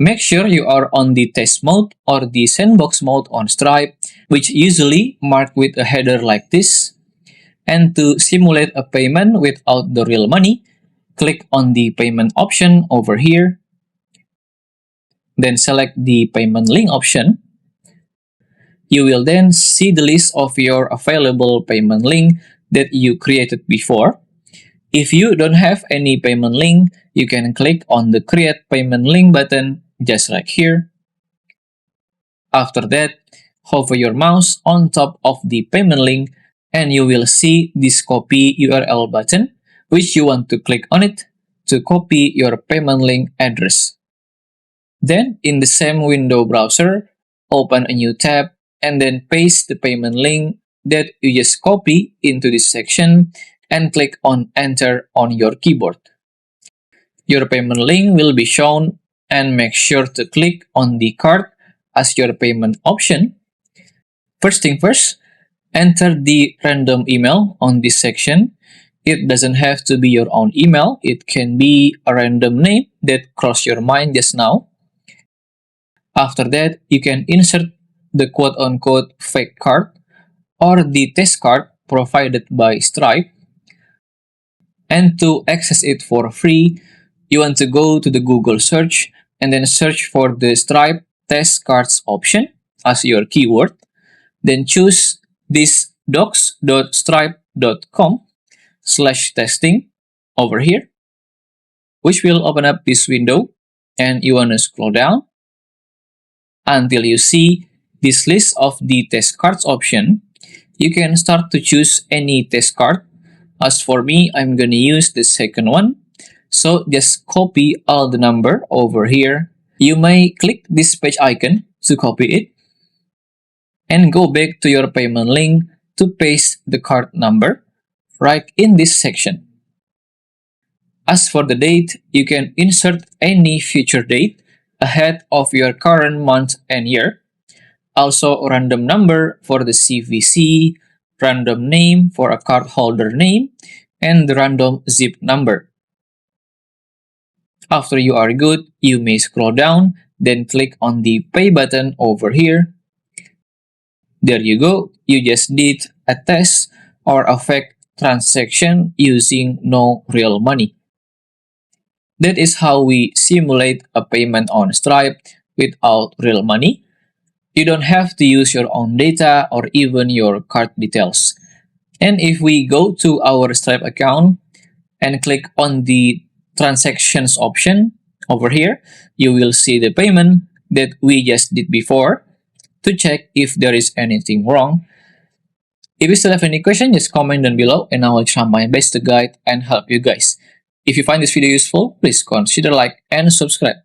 Make sure you are on the test mode or the sandbox mode on Stripe, which usually marked with a header like this. And to simulate a payment without the real money, click on the payment option over here. Then select the payment link option. You will then see the list of your available payment link that you created before. If you don't have any payment link, you can click on the Create Payment Link button just right here. After that, hover your mouse on top of the payment link and you will see this Copy URL button, which you want to click on it to copy your payment link address. Then, in the same window browser, open a new tab and then paste the payment link that you just copy into this section and click on Enter on your keyboard. Your payment link will be shown and make sure to click on the card as your payment option. First thing first, enter the random email on this section. It doesn't have to be your own email. It can be a random name that crossed your mind just now. After that, you can insert the quote-unquote fake card or the test card provided by Stripe. And to access it for free, you want to go to the Google search and then search for the Stripe test cards option as your keyword. Then choose this docs.stripe.com/testing over here, which will open up this window, and you want to scroll down until you see this list of the test cards option. You can start to choose any test card. As for me, I'm gonna use the second one. So just copy all the number over here. You may click this page icon to copy it and go back to your payment link to paste the card number right in this section. As for the date, you can insert any future date ahead of your current month and year. Also, a random number for the CVC, random name for a cardholder name, and the random zip number. After you are good, you may scroll down, then click on the Pay button over here. There you go, you just did a test or a fake transaction using no real money. That is how we simulate a payment on Stripe without real money. You don't have to use your own data or even your card details. And if we go to our Stripe account and click on the transactions option over here, you will see the payment that we just did before to check if there is anything wrong. If you still have any question, just comment down below and I will try my best to guide and help you guys. If you find this video useful, please consider like and subscribe.